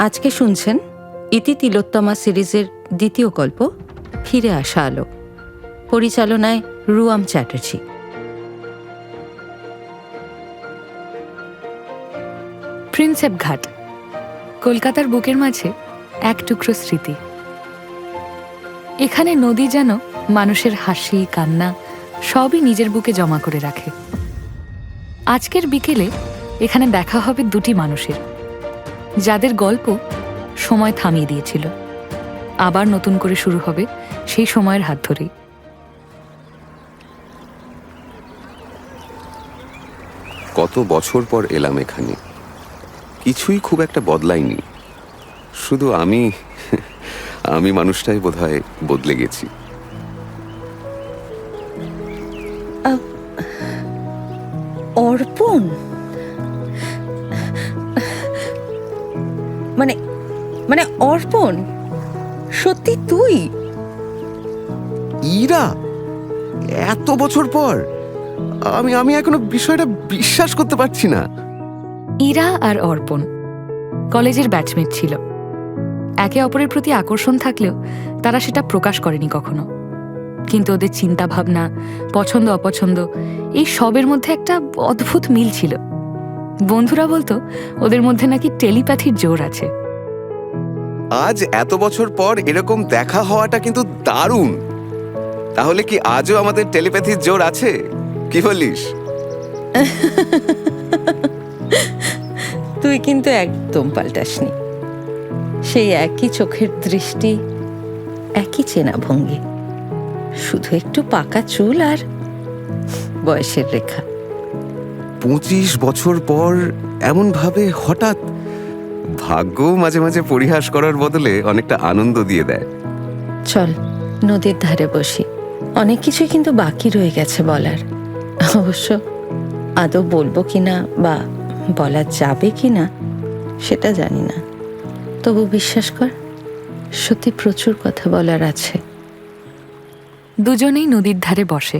আজকে শুনছেন ইতি তিলোত্তমা সিরিজের দ্বিতীয় গল্প ফিরে আসা আলো, পরিচালনায় রুয়াম চ্যাটার্জি। প্রিন্সেপ ঘাট, কলকাতার বুকের মাঝে এক টুকরো স্মৃতি। এখানে নদী যেন মানুষের হাসি কান্না সবই নিজের বুকে জমা করে রাখে। আজকের বিকেলে এখানে দেখা হবে দুটি মানুষের, যাদের গল্প সময় থামিয়ে দিয়েছিল। আবার নতুন করে শুরু হবে সেই সময়ের হাত ধরেই। কত বছর পর এলাম এখানে, কিছুই খুব একটা বদলায়নি, শুধু আমি মানুষটাই বোধহয় বদলে গেছি। অর্পণ, মানে অর্পণ, সত্যি তুই? ইরা, এত বছর পর! আমি এখনো বিষয়টা বিশ্বাস করতে পারছি না। ইরা আর অর্পণ কলেজের ব্যাচমেট ছিল। একে অপরের প্রতি আকর্ষণ থাকলেও তারা সেটা প্রকাশ করেনি কখনো। কিন্তু ওদের চিন্তা ভাবনা, পছন্দ অপছন্দ, এই সবের মধ্যে একটা অদ্ভুত মিল ছিল। বন্ধুরা বলতো ওদের মধ্যে নাকি টেলিপ্যাথির জোর আছে। আজ এত বছর পর এরকম দেখা হওয়াটা কিন্তু দারুণ। তাহলে কি আজও আমাদের টেলিপ্যাথির জোর আছে? কি বলিস? তুই কিন্তু একদম পাল্টাসনি। সেই একই চোখের দৃষ্টি, একই চেনা ভঙ্গি, শুধু একটু পাকা চুল আর বয়সের রেখা। 25 বছর পর এমন ভাবে হঠাৎ, ভাগ্য মাঝে মাঝে পরিহাস করার বদলে অনেকটা আনন্দ দিয়ে দেয়। চল নদীর ধারে বসি, অনেক কিছুই কিন্তু বাকি রয়ে গেছে বলার। অবশ্য আদৌ বলবো কিনা বা বলা যাবে কিনা সেটা জানি না, তবু বিশ্বাস কর, সত্যি প্রচুর কথা বলার আছে। দুজনেই নদীর ধারে বসে।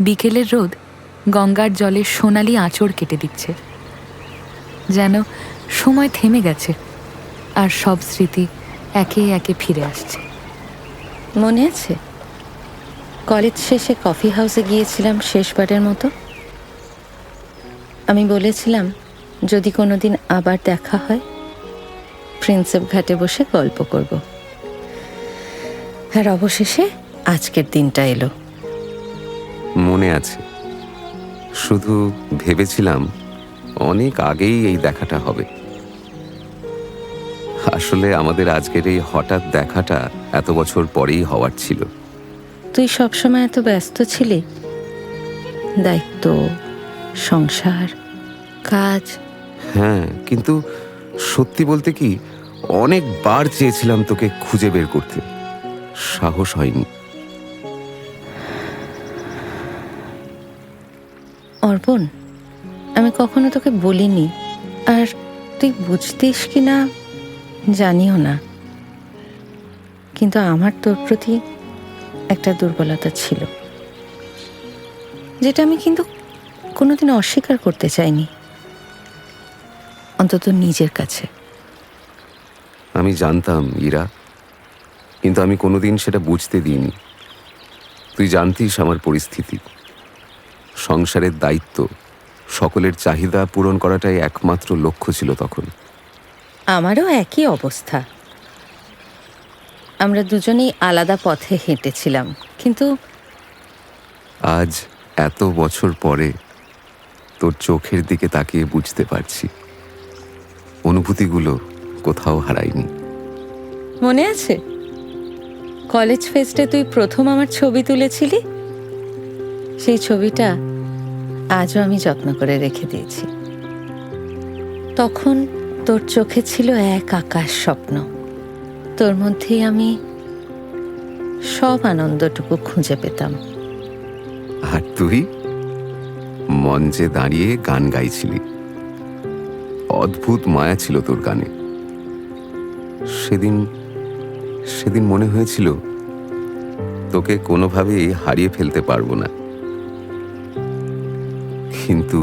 বিকেলের রোদ গঙ্গার জলে সোনালি আঁচড় কেটে দিচ্ছে, যেন সময় থেমে গেছে আর সব স্মৃতি একে একে ফিরে আসছে। মনে আছে কলেজ শেষে কফি হাউসে গিয়েছিলাম শেষবারের মতো? আমি বলেছিলাম যদি কোনোদিন আবার দেখা হয় প্রিন্সেপ ঘাটে বসে গল্প করব। আর অবশেষে আজকের দিনটা এলো। মনে আছে, শুধু ভেবেছিলাম অনেক আগেই এই দেখাটা হবে। আসলে আমাদের আজকের এই হঠাৎ দেখাটা এত বছর পরেই হওয়ার ছিল। তুই সবসময় এত ব্যস্ত ছিলি, দায়িত্ব, সংসার, কাজ। হ্যাঁ, কিন্তু সত্যি বলতে কি, অনেকবার চেয়েছিলাম তোকে খুঁজে বের করতে, সাহস হয়নি। অর্পণ, আমি কখনো তোকে বলিনি, আর তুই বুঝতিস কি না জানিও না, কিন্তু আমার তোর প্রতি একটা দুর্বলতা ছিল, যেটা আমি কিন্তু কোনোদিন অস্বীকার করতে চাইনি, অন্তত নিজের কাছে। আমি জানতাম ইরা, কিন্তু আমি কোনোদিন সেটা বুঝতে দিইনি। তুই জানতিস আমার পরিস্থিতি, সংসারের দায়িত্ব, সকলের চাহিদা পূরণ করাটাই একমাত্র লক্ষ্য ছিল তখন। আমারও একই অবস্থা। আমরা দুজনেই আলাদা পথে হেঁটেছিলাম, কিন্তু আজ এত বছর পরে তোর চোখের দিকে তাকিয়ে বুঝতে পারছি, অনুভূতিগুলো কোথাও হারায়নি। মনে আছে কলেজ ফেস্টে তুই প্রথম আমার ছবি তুলেছিলি? সেই ছবিটা আজও আমি যত্ন করে রেখে দিয়েছি। তখন তোর চোখে ছিল এক আকাশ স্বপ্ন, তোর মধ্যেই আমি সব আনন্দটুকু খুঁজে পেতাম। আর তুই মঞ্চে দাঁড়িয়ে গান গাইছিলি, অদ্ভুত মায়া ছিল তোর গানে। সেদিন মনে হয়েছিল তোকে কোনোভাবেই হারিয়ে ফেলতে পারবো না, কিন্তু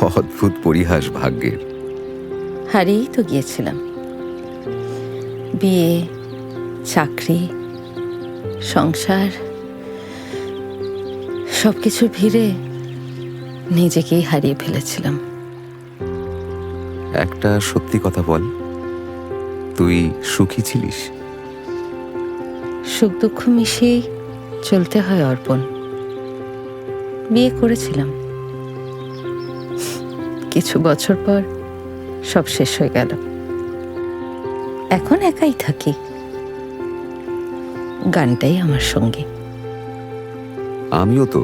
অদ্ভুত পরিহাস ভাগ্যের। হারিয়েই তো গিয়েছিলাম। বিয়ে, চাকরি, সংসার, সবকিছুর ভিড়ে নিজেকেই হারিয়ে ফেলেছিলাম। একটা সত্যি কথা বল, তুই সুখী ছিলিস? সুখ দুঃখ মিশিয়েই চলতে হয় অর্পণ। বিয়ে করেছিলাম, কিছু বছর পর সব শেষ হয়ে গেল। এখন একাই থাকি, গানটাই আমার সঙ্গী। আমিও তো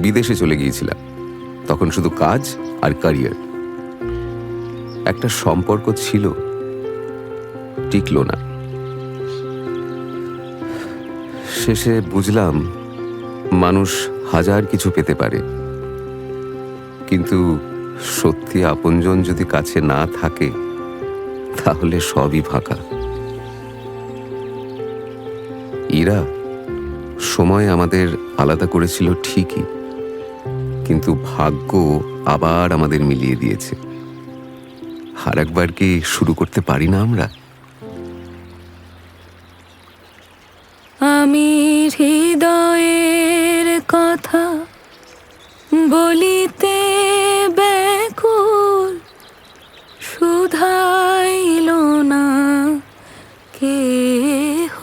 বিদেশে চলে গিয়েছিলাম, তখন শুধু কাজ আর ক্যারিয়ার। একটা সম্পর্ক ছিল, টিকলো না। শেষে বুঝলাম মানুষ হাজার কিছু পেতে পারে, কিন্তু সত্যি আপনজন যদি কাছে না থাকে তাহলে সবই ফাঁকা। ইরা, সময় আমাদের আলাদা করেছিল ঠিকই, কিন্তু ভাগ্য আবার আমাদের মিলিয়ে দিয়েছে। আর একবার কি শুরু করতে পারি না আমরা? আমি হৃদয়ের কথা বলিতে ব্যাকুল, শুধাইল না কেহ।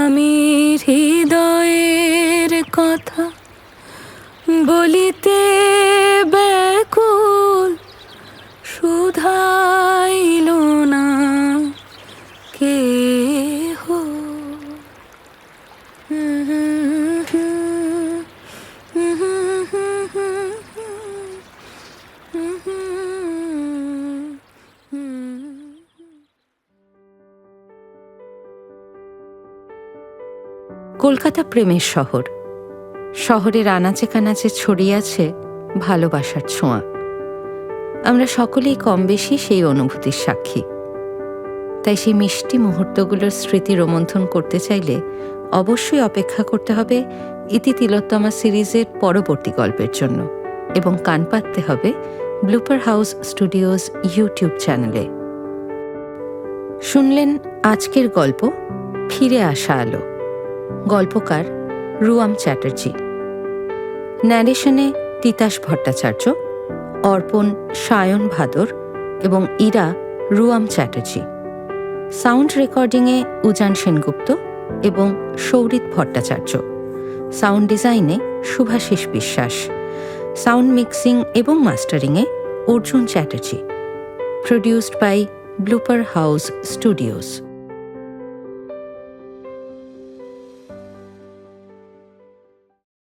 আমি হৃদয়ের কথা বলিতে ব্যাকুল, শুধাইল না কেহ। কলকাতা প্রেমের শহর। শহরের আনাচে কানাচে ছড়িয়ে আছে ভালোবাসার ছোঁয়া। আমরা সকলেই কম বেশি সেই অনুভূতির সাক্ষী। তাই সেই মিষ্টি মুহূর্তগুলোর স্মৃতি রোমন্থন করতে চাইলে অবশ্যই অপেক্ষা করতে হবে ইতি তিলোত্তমা সিরিজের পরবর্তী গল্পের জন্য, এবং কান পাততে হবে ব্লুপার হাউস স্টুডিওজ ইউটিউব চ্যানেলে। শুনলেন আজকের গল্প ফিরে আসা আলো। গল্পকার রুয়াম চ্যাটার্জি। ন্যারেশনে তিতাস ভট্টাচার্য, অর্পণ সায়ন ভাদর এবং ইরা রুয়াম চ্যাটার্জি। সাউন্ড রেকর্ডিংয়ে উজান সেনগুপ্ত এবং সৌরিত ভট্টাচার্য। সাউন্ড ডিজাইনে শুভাশিস বিশ্বাস। সাউন্ড মিক্সিং এবং মাস্টারিংয়ে Arjun Chatterjee. Produced by Blooper House studios.